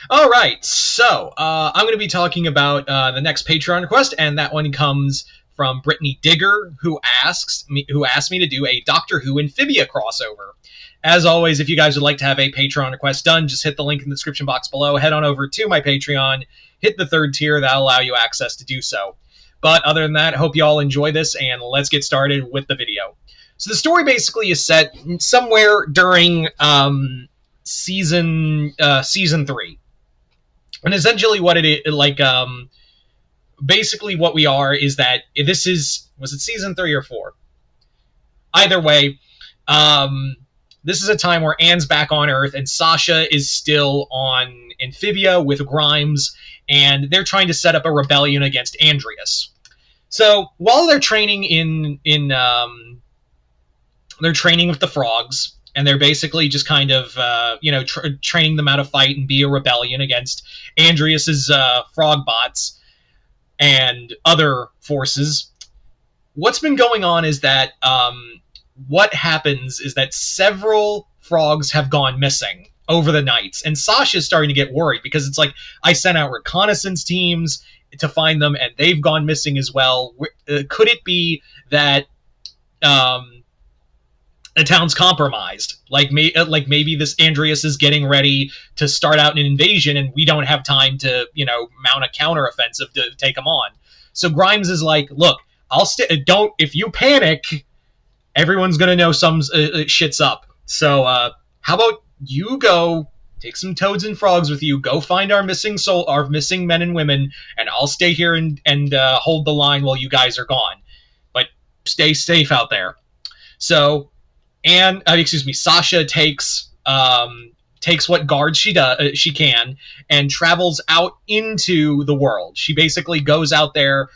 All right, so I'm going to be talking about the next Patreon request, and that one comes from Brittany Digger, who asked me to do a Doctor Who Amphibia crossover. As always, if you guys would like to have a Patreon request done, just hit the link in the description box below. Head on over to my Patreon, hit the third tier. That'll allow you access to do so. But other than that, I hope you all enjoy this, and let's get started with the video. So the story basically is set somewhere during season 3. And essentially what it is, basically what we are is that was it season 3 or 4? Either way, this is a time where Anne's back on Earth and Sasha is still on Amphibia with Grimes, and they're trying to set up a rebellion against Andreas. So while they're training they're training with the frogs, and they're basically just kind of, training them how to fight and be a rebellion against Andreas's frog bots and other forces. What's been going on is that what happens is that several frogs have gone missing over the nights, and Sasha's starting to get worried because it's like, I sent out reconnaissance teams to find them, and they've gone missing as well. Could it be that the town's compromised? Like maybe this Andreas is getting ready to start out an invasion, and we don't have time to, mount a counteroffensive to take them on. So Grimes is like, look, if you panic, everyone's gonna know some shit's up. So how about you go take some toads and frogs with you, go find our missing men and women, and I'll stay here and hold the line while you guys are gone. But stay safe out there. So Sasha takes what guards she can and travels out into the world. She basically goes out there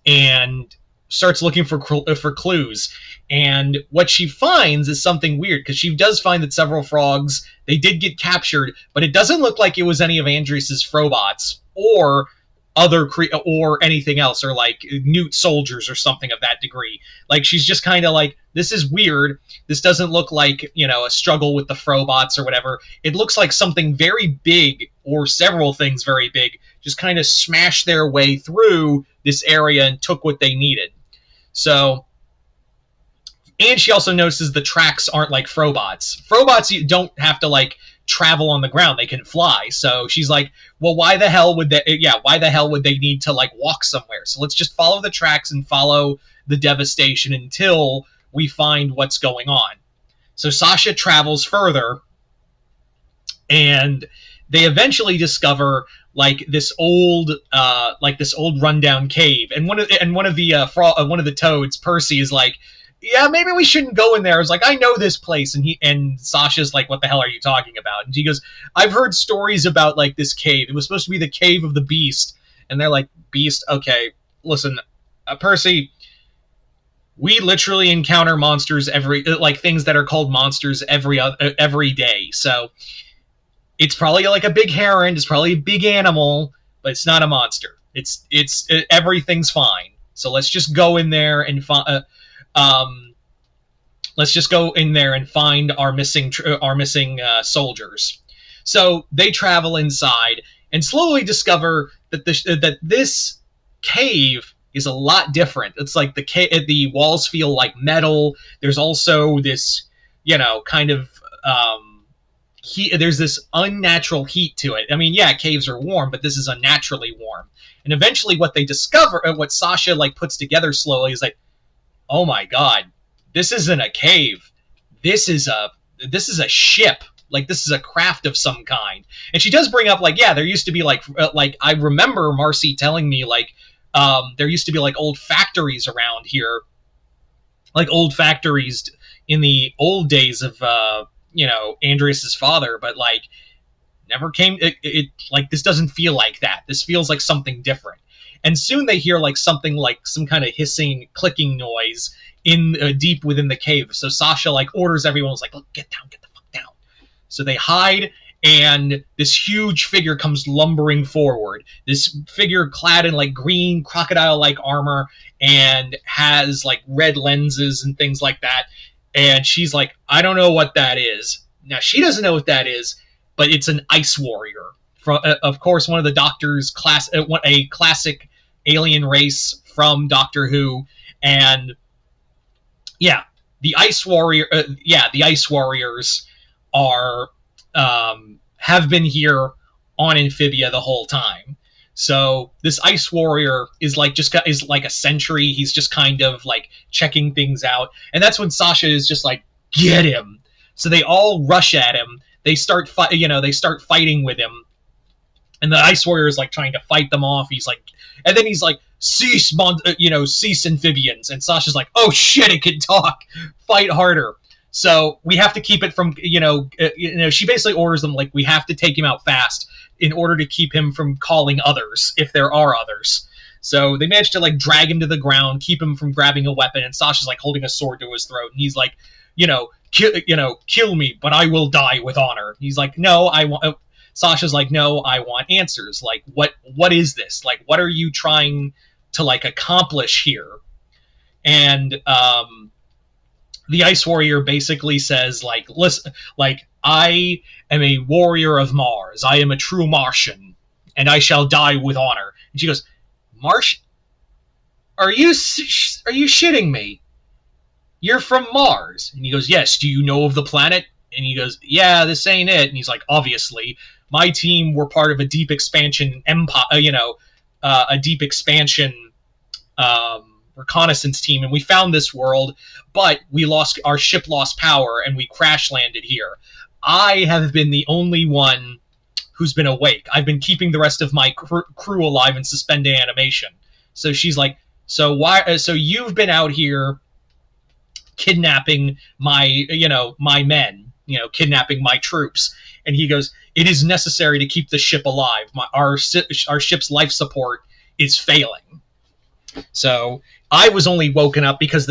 and starts looking for clues. And what she finds is something weird, because she does find that several frogs, they did get captured, but it doesn't look like it was any of Andreas's frobots or or anything else, or like newt soldiers or something of that degree. Like, she's just kind of like, this is weird. This doesn't look like, a struggle with the frobots or whatever. It looks like something very big, or several things very big, just kind of smashed their way through this area and took what they needed. So, and she also notices the tracks aren't like frobots. Frobots, you don't have to travel on the ground, they can fly. So she's like, well, why the hell would they need to walk somewhere? So let's just follow the tracks and follow the devastation until we find what's going on. So Sasha travels further, and they eventually discover this old rundown cave, and one of the toads, Percy, is like, yeah, maybe we shouldn't go in there. I was like, I know this place. And Sasha's like, what the hell are you talking about? And she goes, I've heard stories about this cave. It was supposed to be the cave of the beast. And they're like, beast? Okay, listen, Percy, we literally encounter monsters things that are called monsters every day. So it's probably a big heron. It's probably a big animal, but it's not a monster. It's everything's fine. So let's just go in there and find our missing soldiers. So they travel inside and slowly discover that this cave is a lot different. It's like the walls feel like metal. There's also this, kind of heat. There's this unnatural heat to it. I mean, yeah, caves are warm, but this is unnaturally warm. And eventually, what they discover, what Sasha puts together slowly, is like, oh my god, this isn't a cave. This is a ship. This is a craft of some kind. And she does bring up, there used to be, I remember Marcy telling me, there used to be, old factories around here. Old factories in the old days of, Andreas's father. But, never came... this doesn't feel like that. This feels like something different. And soon they hear something some kind of hissing, clicking noise in deep within the cave. So Sasha orders everyone, look, get down, get the fuck down. So they hide, and this huge figure comes lumbering forward. This figure clad in green crocodile-like armor and has red lenses and things like that. And she's like, I don't know what that is. Now she doesn't know what that is. but it's an ice warrior. From, of course, one of the Doctor's a classic alien race from Doctor Who, and yeah, the Ice Warrior. The Ice Warriors are have been here on Amphibia the whole time. So this Ice Warrior is like a sentry. He's just kind of like checking things out, and that's when Sasha is just like, get him. So they all rush at him. They start fighting with him, and the Ice Warrior is like trying to fight them off. He's like, and then he's like, cease amphibians. And Sasha's like, oh shit, it can talk. Fight harder. So we have to keep it from, she basically orders them, like, we have to take him out fast in order to keep him from calling others, if there are others. So they managed to, like, drag him to the ground, keep him from grabbing a weapon, and Sasha's, like, holding a sword to his throat, and he's like, kill me, but I will die with honor. He's like, no, I want... Sasha's like, no, I want answers. Like, what is this? Like, what are you trying to, like, accomplish here? And, the Ice Warrior basically says, like, listen, like, I am a warrior of Mars. I am a true Martian, and I shall die with honor. And she goes, Martian? Are you shitting me? You're from Mars. And he goes, yes, do you know of the planet? And he goes, yeah, this ain't it. And he's like, obviously, my team were part of a deep expansion empire, a deep expansion reconnaissance team, and we found this world, but our ship lost power, and we crash landed here. I have been the only one who's been awake. I've been keeping the rest of my crew alive in suspended animation. So she's like, so you've been out here kidnapping my men, kidnapping my troops. And he goes, it is necessary to keep the ship alive. Our ship's life support is failing. So I was only woken up because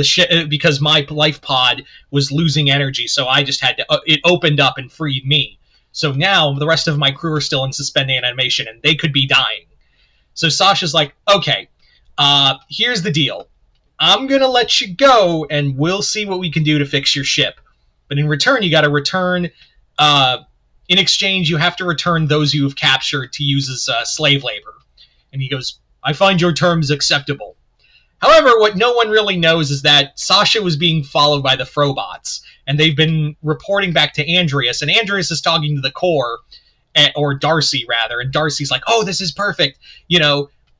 because my life pod was losing energy, so I just had to. It opened up and freed me. So now the rest of my crew are still in suspended animation, and they could be dying. So Sasha's like, okay, here's the deal. I'm gonna let you go, and we'll see what we can do to fix your ship. But in return, you got to return. In exchange, you have to return those you have captured to use as slave labor. And he goes, I find your terms acceptable. However, what no one really knows is that Sasha was being followed by the Frobots, and they've been reporting back to Andreas, and Andreas is talking to the Core, or Darcy, rather, and Darcy's like, oh, this is perfect,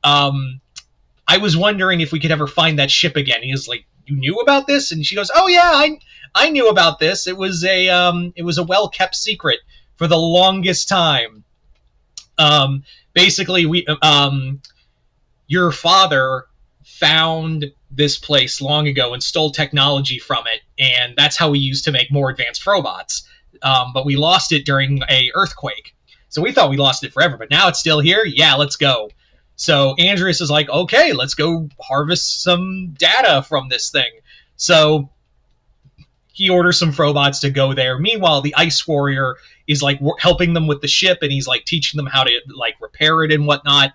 I was wondering if we could ever find that ship again. He was like, you knew about this? And she goes, oh yeah, I knew about this. It was a well-kept secret for the longest time. Basically, your father found this place long ago and stole technology from it, and that's how we used to make more advanced robots. But we lost it during a earthquake. So we thought we lost it forever, but now it's still here? Yeah, let's go. So Andreas is like, okay, let's go harvest some data from this thing. So he orders some Frobots to go there. Meanwhile, the Ice Warrior is like helping them with the ship, and he's like teaching them how to like repair it and whatnot.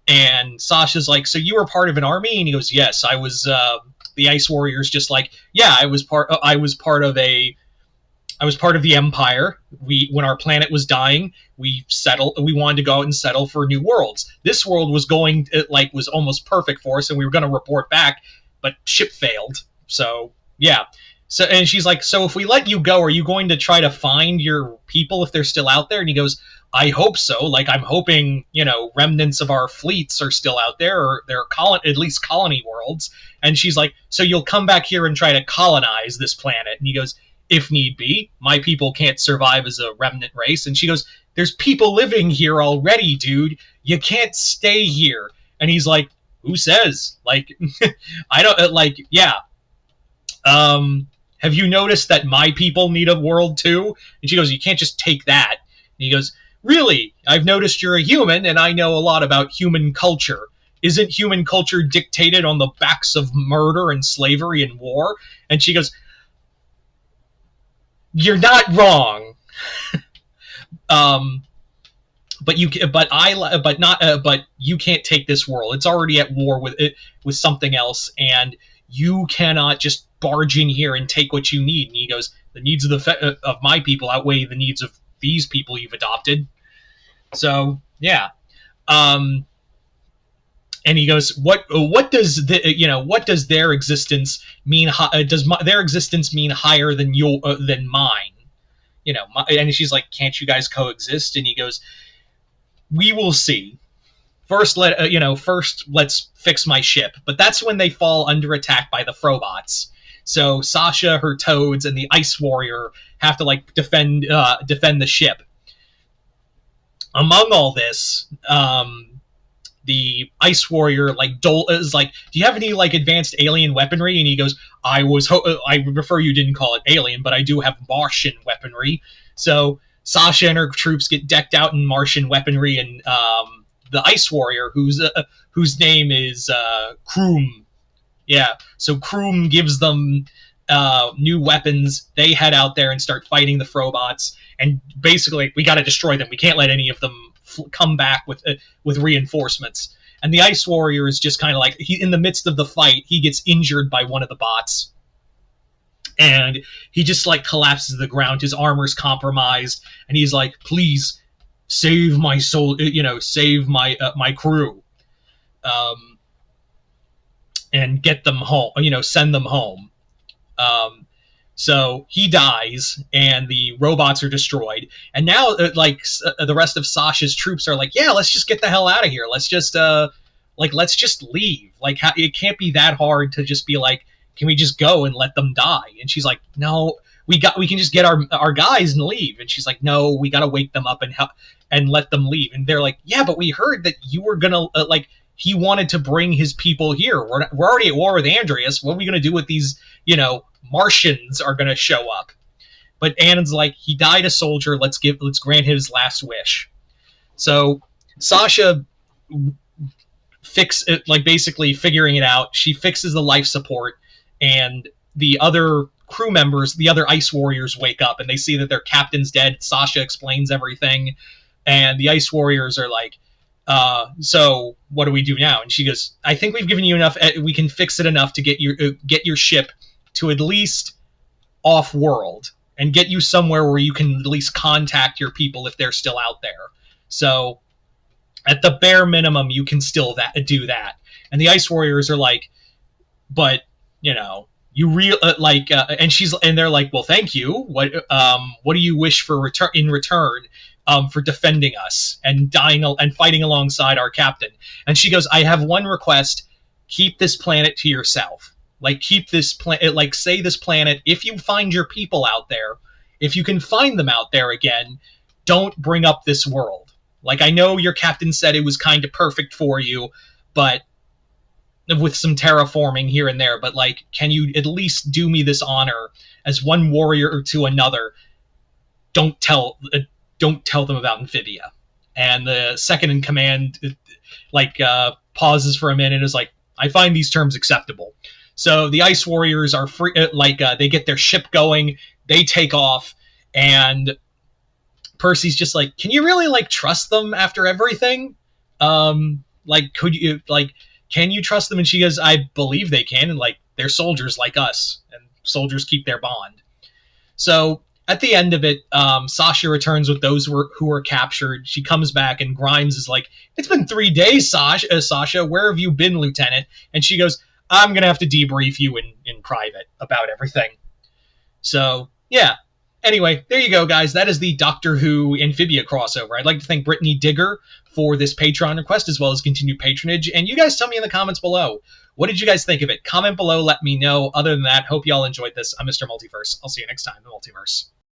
And Sasha's like, so you were part of an army? And he goes, yes, I was. The Ice Warrior's just like, yeah, I was part of the Empire. When our planet was dying, we wanted to go out and settle for new worlds. This world was was almost perfect for us, and we were going to report back, but ship failed. So yeah. So, and she's like, so if we let you go, are you going to try to find your people if they're still out there? And he goes, I hope so. Like, I'm hoping, remnants of our fleets are still out there, or they're at least colony worlds. And she's like, so you'll come back here and try to colonize this planet? And he goes, if need be. My people can't survive as a remnant race. And she goes, there's people living here already, dude. You can't stay here. And he's like, who says? Like, I don't, yeah. Have you noticed that my people need a world too? And she goes, you can't just take that. And he goes, really? I've noticed you're a human, and I know a lot about human culture. Isn't human culture dictated on the backs of murder and slavery and war? And she goes, you're not wrong. But you can't take this world. It's already at war with something else, and you cannot just barge in here and take what you need. And he goes, the needs of my people outweigh the needs of these people you've adopted. So yeah. And he goes, what does what does their existence mean? Their existence mean higher than than mine? And she's like, can't you guys coexist? And he goes, we will see. First, first let's fix my ship. But that's when they fall under attack by the Frobots. So Sasha, her toads, and the Ice Warrior have to defend the ship. Among all this, the Ice Warrior is like, do you have any advanced alien weaponry? And he goes, I would prefer you didn't call it alien, but I do have Martian weaponry. So Sasha and her troops get decked out in Martian weaponry, and the Ice Warrior, whose name is Kroom. Yeah, so Kroom gives them new weapons. They head out there and start fighting the Frobots, and basically we got to destroy them. We can't let any of them come back with reinforcements. And the Ice Warrior is just kind of in the midst of the fight, he gets injured by one of the bots, and he just collapses to the ground. His armor's compromised, and he's like, please save my soul, save my crew, and get them home, send them home. So he dies, and the robots are destroyed. And now, the rest of Sasha's troops are like, yeah, let's just get the hell out of here. Let's just leave. It can't be that hard to just be like, can we just go and let them die? And she's like, no, we can just get our guys and leave. And she's like, no, we got to wake them up and let them leave. And they're like, yeah, but we heard that you were gonna he wanted to bring his people here. We're already at war with Andreas. What are we gonna do with these? Martians are gonna show up. But Ann's like, he died a soldier. Let's grant his last wish. So Sasha basically figuring it out. She fixes the life support, and the other crew members, the other Ice Warriors, wake up and they see that their captain's dead. Sasha explains everything, and the Ice Warriors are like, so what do we do now? And she goes, I think we've given you enough. We can fix it enough to get your ship to at least off-world and get you somewhere where you can at least contact your people if they're still out there. So at the bare minimum, you can still do that. And the Ice Warriors are like, but and they're like, well, thank you. What do you wish for in return? For defending us and dying and fighting alongside our captain. And she goes, I have one request: keep this planet to yourself. Keep this planet. Say this planet. If you find your people out there, if you can find them out there again, don't bring up this world. I know your captain said it was kind of perfect for you, but with some terraforming here and there. But can you at least do me this honor as one warrior to another? Don't tell them about Amphibia. And the second in command pauses for a minute and is like, I find these terms acceptable. So the Ice Warriors are free, they get their ship going, they take off, and Percy's just like, can you really trust them after everything? Could you can you trust them? And she goes, I believe they can, and they're soldiers like us, and soldiers keep their bond. So at the end of it, Sasha returns with those who were captured. She comes back, and Grimes is like, it's been 3 days, Sasha. Where have you been, Lieutenant? And she goes, I'm going to have to debrief you in private about everything. So, yeah. Anyway, there you go, guys. That is the Doctor Who Amphibia crossover. I'd like to thank Brittany Digger for this Patreon request, as well as continued patronage. And you guys tell me in the comments below, what did you guys think of it? Comment below, let me know. Other than that, hope y'all enjoyed this. I'm Mr. Multiverse. I'll see you next time in the Multiverse.